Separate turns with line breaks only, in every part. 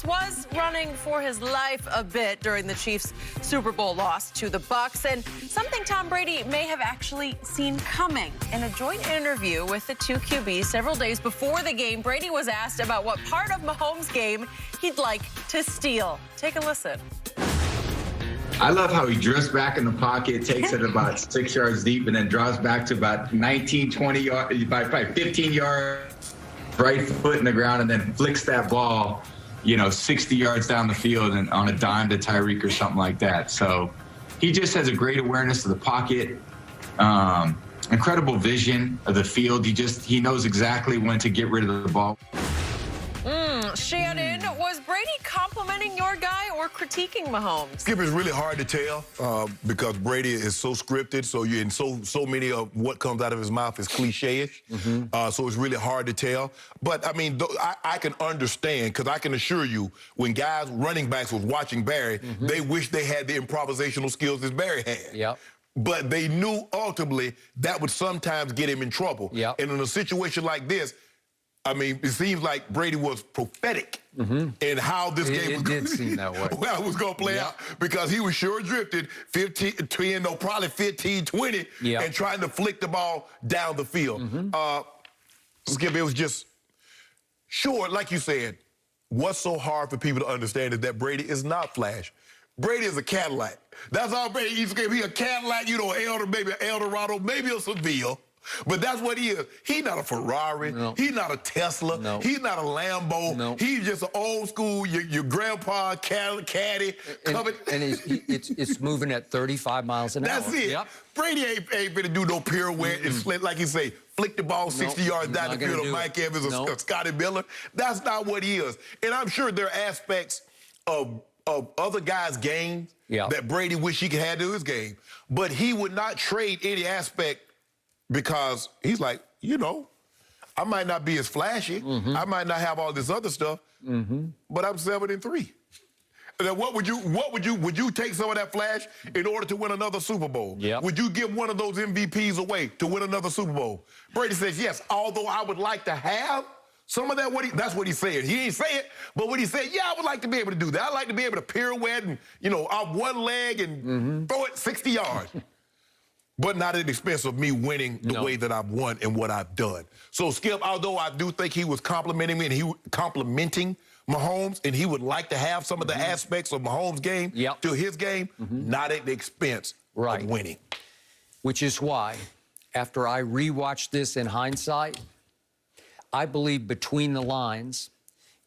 Mahomes was running for his life a bit during the Chiefs' Super Bowl loss to the Bucs, and something Tom Brady may have actually seen coming. In a joint interview with the two QBs several days before the game, Brady was asked about what part of Mahomes' game he'd like to steal. Take a listen.
I love how he drifts back in the pocket, takes it about 6 yards deep, and then draws back to about 19, 20 yards, probably 15 yards, right foot in the ground, and then flicks that ball, 60 yards down the field and on a dime to Tyreek or something like that. So he just has a great awareness of the pocket, incredible vision of the field. He knows exactly when to get rid of the ball.
Shannon, was Brady complimenting your guy or critiquing Mahomes?
Skip, it's really hard to tell because Brady is so scripted, so many of what comes out of his mouth is cliche-ish. So it's really hard to tell. But, I mean, I can understand, because I can assure you, when guys, running backs, was watching Barry, they wish they had the improvisational skills that Barry had.
Yep.
But they knew ultimately that would sometimes get him in trouble.
Yep.
And in a situation like this, I mean, it seems like Brady was prophetic in how this game was
did seem that way.
Well, it was going to play out, because he was sure drifted 15, probably 15, 20, and trying to flick the ball down the field. Skip, it was just, sure, like you said, what's so hard for people to understand is that Brady is not flash. Brady is a Cadillac. That's all Brady is. He a Cadillac, maybe an Eldorado, maybe a Seville. But that's what he is. He's not a Ferrari.
No.
He's not a Tesla.
No.
He's not a Lambo.
No.
He's just an old school, your grandpa caddy.
And it's moving at 35 miles an hour.
That's it.
Yep.
Brady ain't gonna do no pirouette and slip, like you say, flick the ball 60 yards down the field of Mike Evans or Scotty Miller. That's not what he is. And I'm sure there are aspects of other guys' games that Brady wish he could have to his game. But he would not trade any aspect, because he's like, I might not be as flashy. I might not have all this other stuff, but I'm 7-3. Now, would you take some of that flash in order to win another Super Bowl?
Yep.
Would you give one of those MVPs away to win another Super Bowl? Brady says, yes, although I would like to have some of that. That's what he said. He didn't say it, but what he said, yeah, I would like to be able to do that. I'd like to be able to pirouette and, off one leg and throw it 60 yards. But not at the expense of me winning the way that I've won and what I've done. So, Skip, although I do think he was complimenting me and complimenting Mahomes, and he would like to have some of the aspects of Mahomes' game to his game, not at the expense of winning.
Which is why, after I rewatched this in hindsight, I believe between the lines,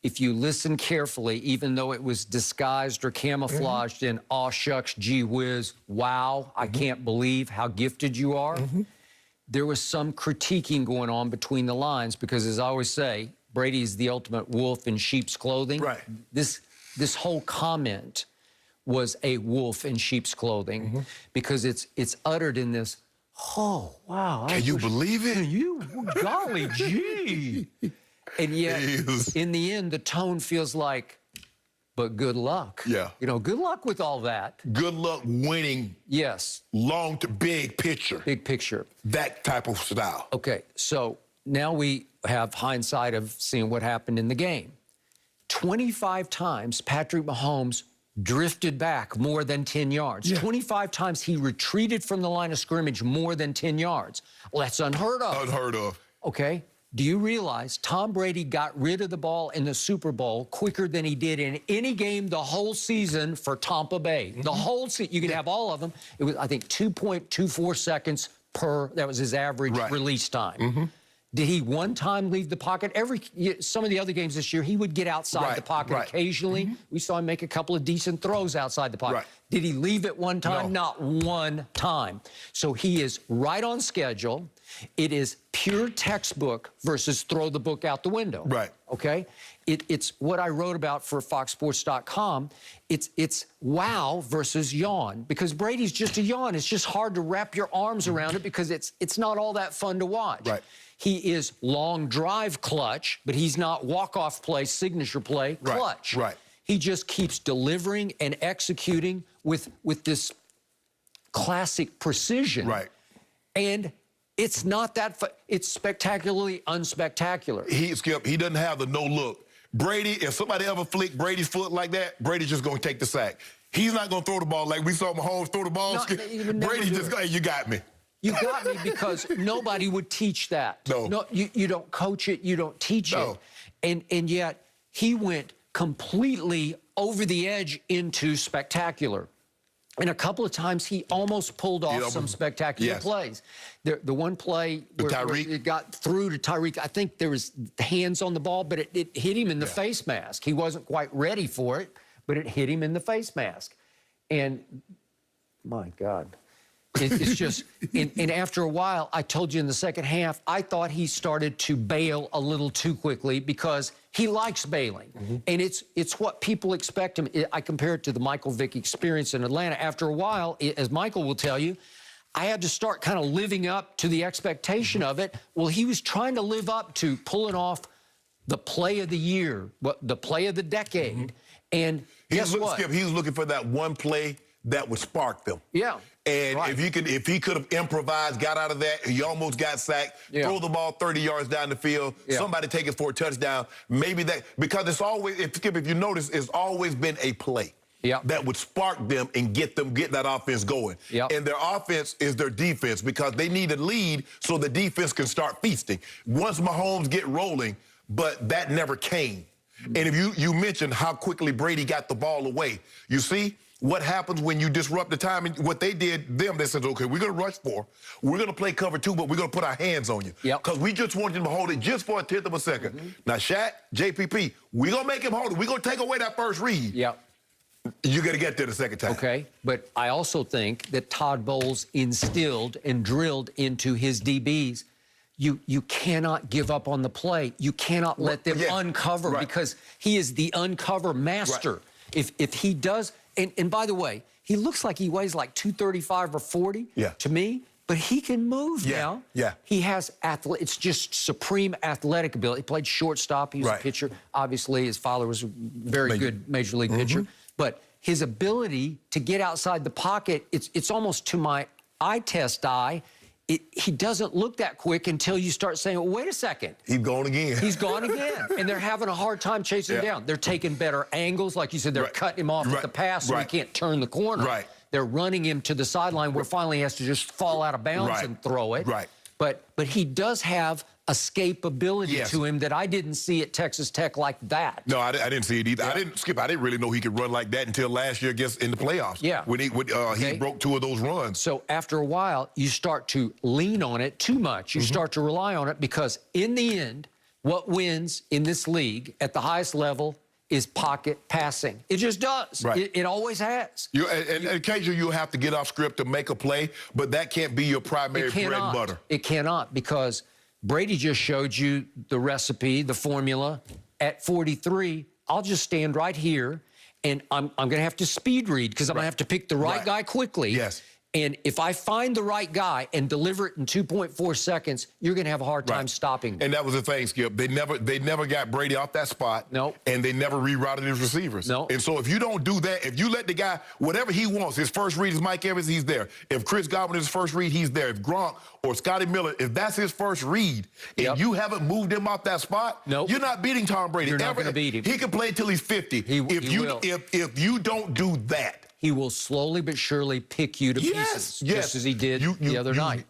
if you listen carefully, even though it was disguised or camouflaged in aw shucks, gee whiz, wow, I can't believe how gifted you are, there was some critiquing going on between the lines, because, as I always say, Brady is the ultimate wolf in sheep's clothing.
Right.
This whole comment was a wolf in sheep's clothing, because it's uttered in this, oh, wow.
Can you believe it?
You, golly gee. And yet, in the end, the tone feels like, but good luck.
Yeah.
Good luck with all that.
Good luck winning.
Yes.
Long to big picture.
Big picture.
That type of style.
Okay, so now we have hindsight of seeing what happened in the game. 25 times Patrick Mahomes drifted back more than 10 yards. 25 times he retreated from the line of scrimmage more than 10 yards. Well, that's unheard of.
Unheard of.
Okay. Do you realize Tom Brady got rid of the ball in the Super Bowl quicker than he did in any game the whole season for Tampa Bay? The whole season. You could have all of them. It was, I think, 2.24 seconds per. That was his average release time. Did he one time leave the pocket? Some of the other games this year, he would get outside the pocket occasionally. We saw him make a couple of decent throws outside the pocket. Did he leave it one time?
No.
Not one time. So he is right on schedule. It is pure textbook versus throw the book out the window.
Right.
Okay? It's what I wrote about for FoxSports.com. It's wow versus yawn, because Brady's just a yawn. It's just hard to wrap your arms around it, because it's not all that fun to watch.
Right.
He is long drive clutch, but he's not walk-off play, signature play clutch.
Right.
He just keeps delivering and executing with this classic precision.
Right.
And it's not that it's spectacularly unspectacular.
Skip, he doesn't have the no look. Brady, if somebody ever flicked Brady's foot like that, Brady's just going to take the sack. He's not going to throw the ball like we saw Mahomes throw the ball.
No,
Brady just go, hey, you got me.
You got me because nobody would teach that.
No.
You don't coach it. You don't teach it. And yet he went completely over the edge into spectacular. And a couple of times he almost pulled off some spectacular plays. The one play where it got through to Tyreek, I think there was hands on the ball, but it hit him in the face mask. He wasn't quite ready for it, but it hit him in the face mask. And my God. It's just, and after a while, I told you in the second half, I thought he started to bail a little too quickly because he likes bailing. And it's what people expect him. I compare it to the Michael Vick experience in Atlanta. After a while, as Michael will tell you, I had to start kind of living up to the expectation of it. Well, he was trying to live up to pulling off the play of the year, the play of the decade. And guess what?
Skip, he was looking for that one play that would spark them.
Yeah.
And if he could have improvised, got out of that, he almost got sacked, throw the ball 30 yards down the field, somebody take it for a touchdown, maybe that, because it's always, Skip, if you notice, it's always been a play that would spark them and get that offense going. And their offense is their defense because they need a lead so the defense can start feasting. Once Mahomes get rolling, but that never came. And if you mentioned how quickly Brady got the ball away, you see, what happens when you disrupt the timing? What they did, they said, okay, we're going to rush 4. We're going to play cover 2, but we're going to put our hands on you. Because we just want him to hold it just for a 1/10 of a second. Now, Shaq, JPP, we're going to make him hold it. We're going to take away that first read. You got to get there the second time.
Okay, but I also think that Todd Bowles instilled and drilled into his DBs, you cannot give up on the play. You cannot let them uncover because he is the uncover master. If he does... And by the way, he looks like he weighs like 235 or 40 to me, but he can move now. He has it's just supreme athletic ability. He played shortstop. He was a pitcher. Obviously, his father was a very good major league pitcher. But his ability to get outside the pocket, it's almost to my eye test eye. He doesn't look that quick until you start saying, well, wait a second.
He's gone again.
He's gone again. And they're having a hard time chasing him down. They're taking better angles. Like you said, they're cutting him off at the pass so he can't turn the corner. They're running him to the sideline where finally he has to just fall out of bounds and throw it. But he does have escapability to him that I didn't see at Texas Tech like that.
No, I didn't see it either. I didn't really know he could run like that until last year in the playoffs. When he broke 2 of those runs.
So after a while, you start to lean on it too much. You start to rely on it because in the end, what wins in this league at the highest level is pocket passing. It just does. It always has.
And occasionally you'll have to get off script to make a play, but that can't be your primary bread and butter.
It cannot, because Brady just showed you the recipe, the formula. At 43, I'll just stand right here, and I'm going to have to speed read because I'm going to have to pick the right guy quickly. And if I find the right guy and deliver it in 2.4 seconds, you're going to have a hard time stopping me.
And that was the thing, Skip. They never got Brady off that spot. And they never rerouted his receivers. And so if you don't do that, if you let the guy, whatever he wants, his first read is Mike Evans, he's there. If Chris Godwin is his first read, he's there. If Gronk or Scotty Miller, if that's his first read, and you haven't moved him off that spot, you're not beating Tom Brady.
You're not going to beat him.
He can play till he's 50. If you don't do that,
he will slowly but surely pick you to pieces, just as he did the other night.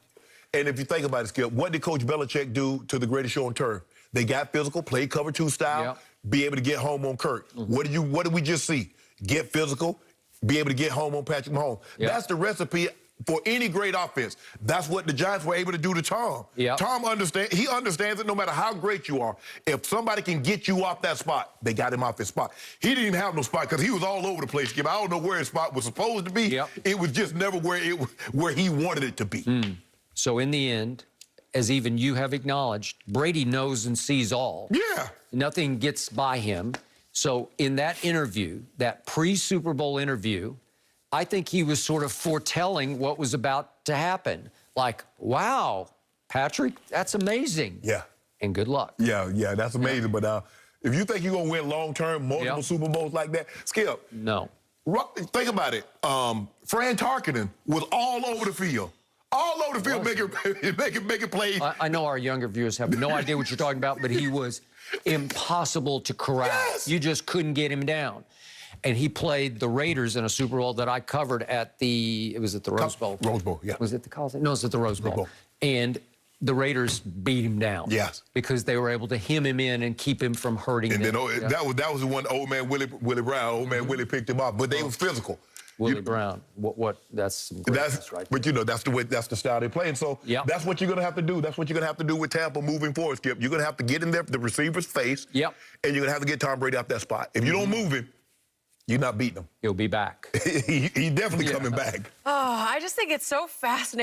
And if you think about it, Skip, what did Coach Belichick do to the greatest show on turf? They got physical, played cover 2 style, be able to get home on Kirk. What did we just see? Get physical, be able to get home on Patrick Mahomes. That's the recipe for any great offense. That's what the Giants were able to do to Tom. Tom understands it no matter how great you are. If somebody can get you off that spot, they got him off his spot. He didn't even have no spot because he was all over the place, Skip. I don't know where his spot was supposed to be. It was just never where he wanted it to be.
So in the end, as even you have acknowledged, Brady knows and sees all. Nothing gets by him. So in that interview, that pre-Super Bowl interview, I think he was sort of foretelling what was about to happen. Like, wow, Patrick, that's amazing. And good luck.
That's amazing. But if you think you're going to win long-term, multiple Super Bowls like that, Skip.
No.
Think about it. Fran Tarkenton was all over the field. All over the field making plays.
I know our younger viewers have no idea what you're talking about, but he was impossible to corral.
Yes.
You just couldn't get him down. And he played the Raiders in a Super Bowl that I covered at it was at the Rose Bowl.
Rose Bowl, yeah.
Was it the Coliseum? No, it was at the Rose Bowl. And the Raiders beat him down.
Yes.
Because they were able to hem him in and keep him from hurting
And
them.
then that was the one old man Willie Brown. Old man Willie picked him up, but they were physical.
Willie Brown. That's some greatness right there.
But you know, that's the style they play. And so that's what you're gonna have to do. That's what you're gonna have to do with Tampa moving forward, Skip. You're gonna have to get in there, the receiver's face.
Yep.
And you're gonna have to get Tom Brady out that spot. If you don't move him, you're not beating him.
He'll be back.
He's definitely coming back.
Oh, I just think it's so fascinating.